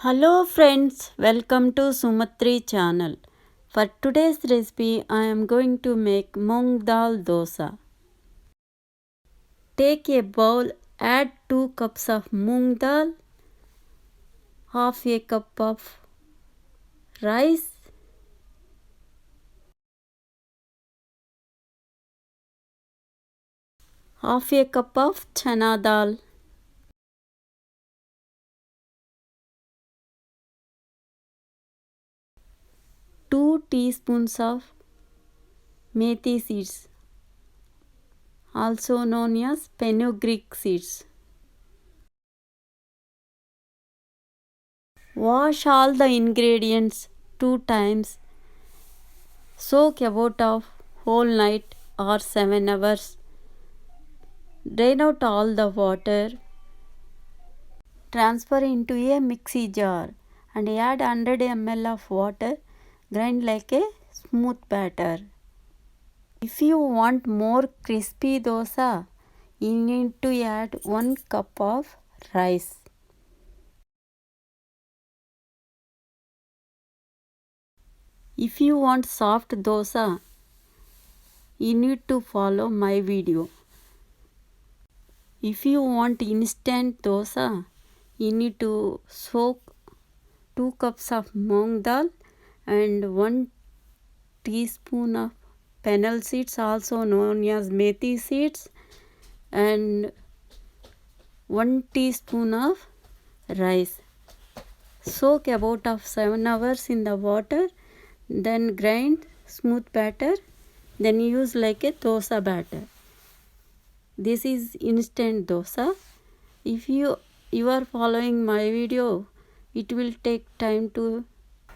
Hello friends, welcome to Sumatri channel. For today's recipe, I am going to make moong dal dosa. Take a bowl, add 2 cups of moong dal, half a cup of rice, half a cup of chana dal, 2 teaspoons of methi seeds, also known as fenugreek seeds. Wash all the ingredients 2 times. Soak about a whole night or 7 hours. Drain out all the water. Transfer into a mixie jar and add 100 ml of water. Grind like a smooth batter. If you want more crispy dosa, you need to add 1 cup of rice. If you want soft dosa, you need to follow my video. If you want instant dosa, you need to soak 2 cups of moong dal and 1 teaspoon of fennel seeds, also known as methi seeds, and 1 teaspoon of rice. Soak about of 7 hours in the water, then grind smooth batter, then use like a dosa batter. This is instant dosa. If you are following my video, it will take time to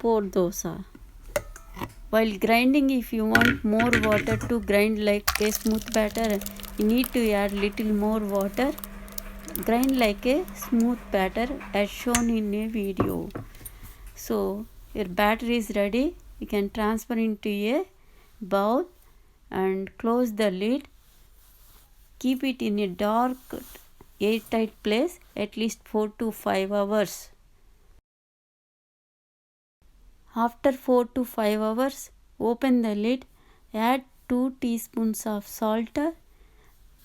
pour dosa. While grinding, if you want more water to grind like a smooth batter, you need to add little more water. Grind like a smooth batter as shown in a video. So your batter is ready. You can transfer into a bowl and close the lid. Keep it in a dark, airtight place at least 4 to 5 hours. After 4 to 5 hours, open the lid, add 2 teaspoons of salt,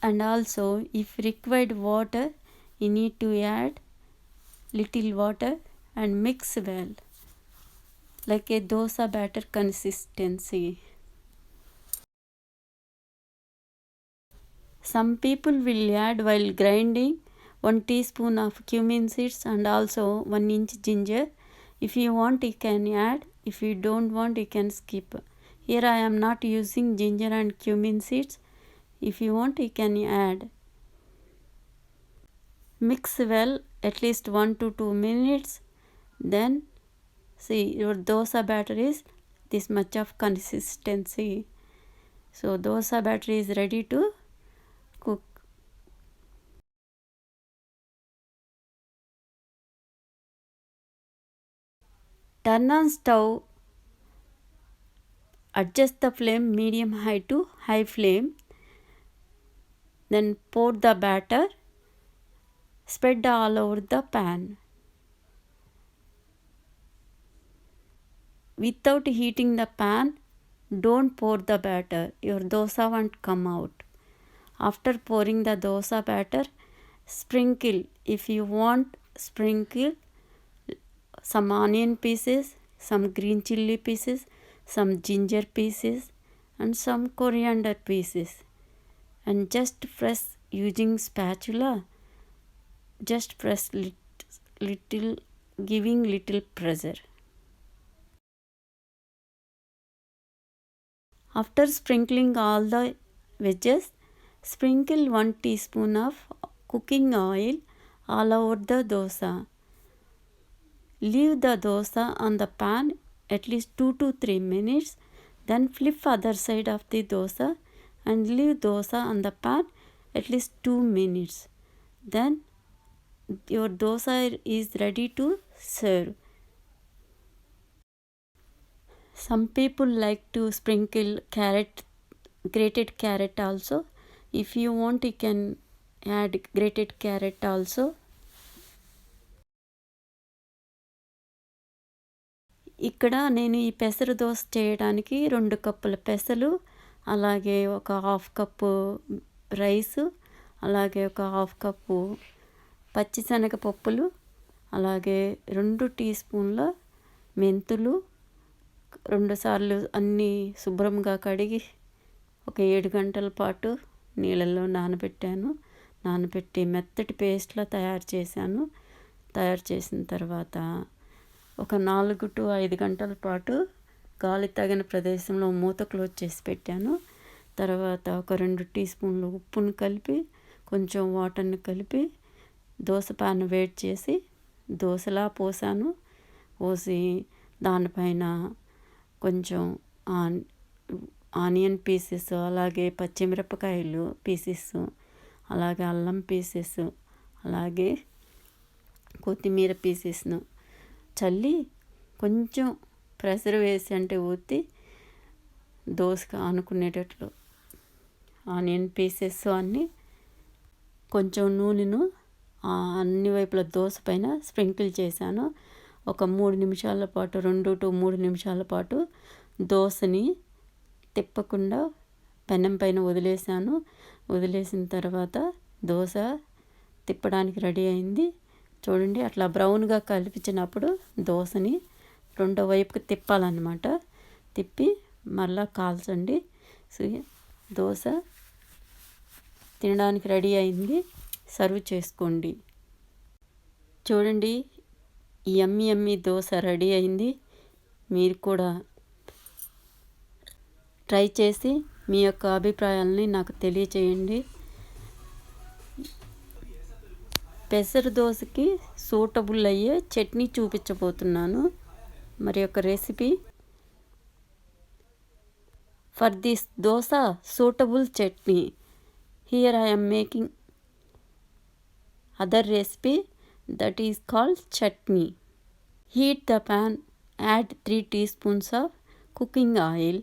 and also if required water, you need to add little water and mix well like a dosa batter consistency. Some people will add while grinding 1 teaspoon of cumin seeds and also 1 inch ginger. If you want, you can add. If you don't want, you can skip. Here I am not using ginger and cumin seeds. If you want, you can add. Mix well at least 1 to 2 minutes. Then see, your dosa batter is this much of consistency. So dosa batter is ready to cook. Turn on stove. Adjust the flame medium high to high flame. Then pour the batter. Spread all over the pan. Without heating the pan, don't pour the batter. Your dosa won't come out. After pouring the dosa batter, sprinkle, if you want, sprinkle some onion pieces, some green chilli pieces, some ginger pieces, and some coriander pieces. And just press using spatula. Just press little, giving little pressure. After sprinkling all the veggies, sprinkle 1 teaspoon of cooking oil all over the dosa. Leave the dosa on the pan at least 2 to 3 minutes. Then flip other side of the dosa and leave dosa on the pan at least 2 minutes. Then your dosa is ready to serve. Some people like to sprinkle grated carrot also. If you want, you can add grated carrot also. ఇక్కడ నేను ఈ పెసరు దోస చేయడానికి 2 కప్పుల పెసలు, అలాగే ఒక half cup rice, అలాగే ఒక హాఫ్ కప్పు పచ్చిశనగపప్పులు, అలాగే 2 టీ స్పూన్ల మెంతులు, 2 సార్లు అన్నీ శుభ్రంగా కడిగి ఒక 7 గంటల పాటు నీళ్ళల్లో నానబెట్టి మెత్తటి పేస్ట్లా తయారు చేశాను. తయారు చేసిన తర్వాత ఒక 4 to 5 గంటల పాటు గాలి తగిన ప్రదేశంలో మూత క్లోజ్ చేసి పెట్టాను. తర్వాత ఒక 2 టీ స్పూన్లు ఉప్పును కలిపి కొంచెం వాటర్ని కలిపి దోస పాన్ వేడి చేసి దోసలా పోసాను. పోసి దానిపైన కొంచెం ఆనియన్ పీసెస్, అలాగే పచ్చిమిరపకాయలు పీసెస్, అలాగే అల్లం పీసెస్, అలాగే కొత్తిమీర పీసెస్ను చల్లి కొంచెం ప్రెషర్ వేసి అంటే ఊతి దోసగా అనుకునేటట్లు ఆనియన్ పీసెస్ అన్నీ కొంచెం నూనెను అన్ని వైపుల దోస పైన స్ప్రింకిల్ చేశాను. ఒక 3 నిమిషాల పాటు 2 to 3 నిమిషాల పాటు దోసని తిప్పకుండా పెనం పైన వదిలేసాను. వదిలేసిన తర్వాత దోస తిప్పడానికి రెడీ అయింది. చూడండి, అట్లా బ్రౌన్గా కలిపించినప్పుడు దోసని రెండో వైపుకి తిప్పాలన్నమాట. తిప్పి మళ్ళా కాల్చండి. దోస తినడానికి రెడీ అయింది. సర్వ్ చేసుకోండి. చూడండి, యమ్మీ దోస రెడీ అయింది. మీరు కూడా ట్రై చేసి మీ యొక్క అభిప్రాయాలని నాకు తెలియచేయండి. పెసరు దోసకి సూటబుల్ అయ్యే చట్నీ చూపించబోతున్నాను. మరి యొక్క recipe for this dosa suitable chutney. Here I am making other recipe that is called chutney. Heat the pan, add 3 teaspoons of cooking oil.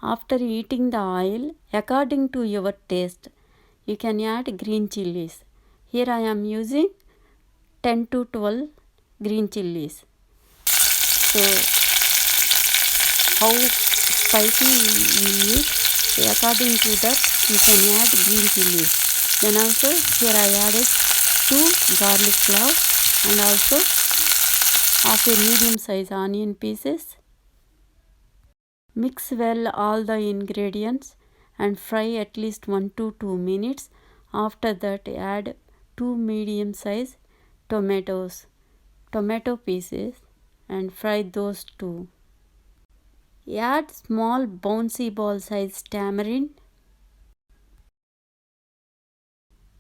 After heating the oil, according to your taste, you can add green chilies. Here I am using 10 to 12 green chilies. So how spicy you use, according to that you can add green chilies. Then also here I added 2 garlic cloves and also half a medium size onion pieces. Mix well all the ingredients and fry at least 1 to 2 minutes. After that add 2 medium size tomato pieces and fry those too. Add small bouncy ball size tamarind.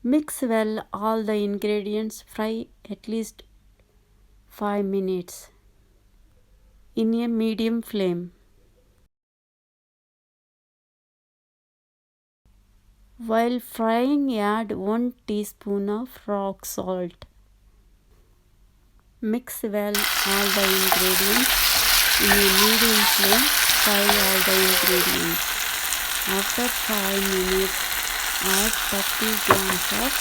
Mix well all the ingredients, fry at least 5 minutes in a medium flame. While frying, add 1 teaspoon of rock salt. Mix well all the ingredients in a medium flame. Fry all the ingredients. After 5 minutes, add 30 grams of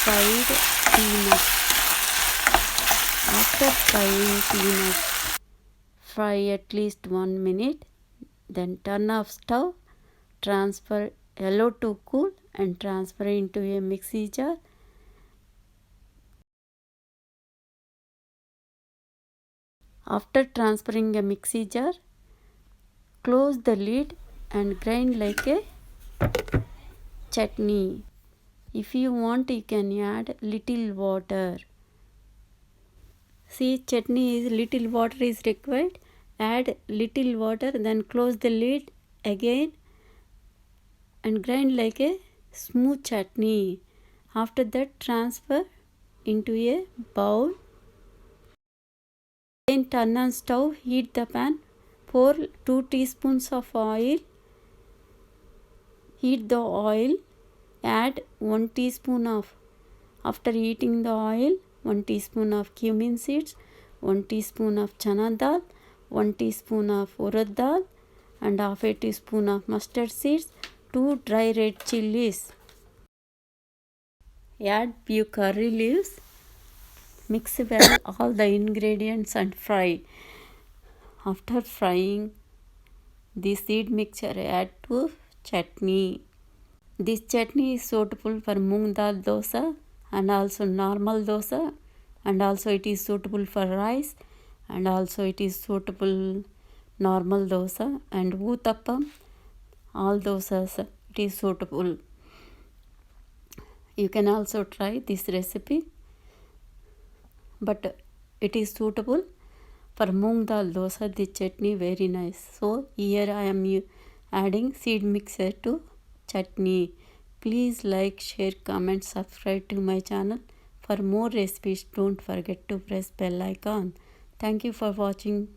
fried peanuts. After frying peanuts, fry at least 1 minute. Then turn off stove. Allow to cool and transfer into a mixie jar. After transferring a mixie jar, close the lid and grind like a chutney. If you want, you can add little water. See, chutney is little water is required. Add little water, then close the lid again and grind like a smooth chutney. After that, transfer into a bowl. Then turn on stove, heat the pan, pour 2 teaspoons of oil. Heat the oil, add 1 teaspoon of, after heating the oil, 1 teaspoon of cumin seeds, 1 teaspoon of chana dal, 1 teaspoon of urad dal and half a teaspoon of mustard seeds, 2 dry red chilies. Add few curry leaves Mix well all the ingredients and fry. After frying the seed mixture, add to chutney. This chutney is suitable for moong dal dosa and also normal dosa, and also it is suitable for rice, and also it is suitable normal dosa and uttappam. All dosas it is suitable. You can also try this recipe, but it is suitable for moong dal dosa. The chutney very nice. So here I am adding seed mixture to chutney. Please like, share, comment, subscribe to my channel. For more recipes, don't forget to press bell icon. Thank you for watching.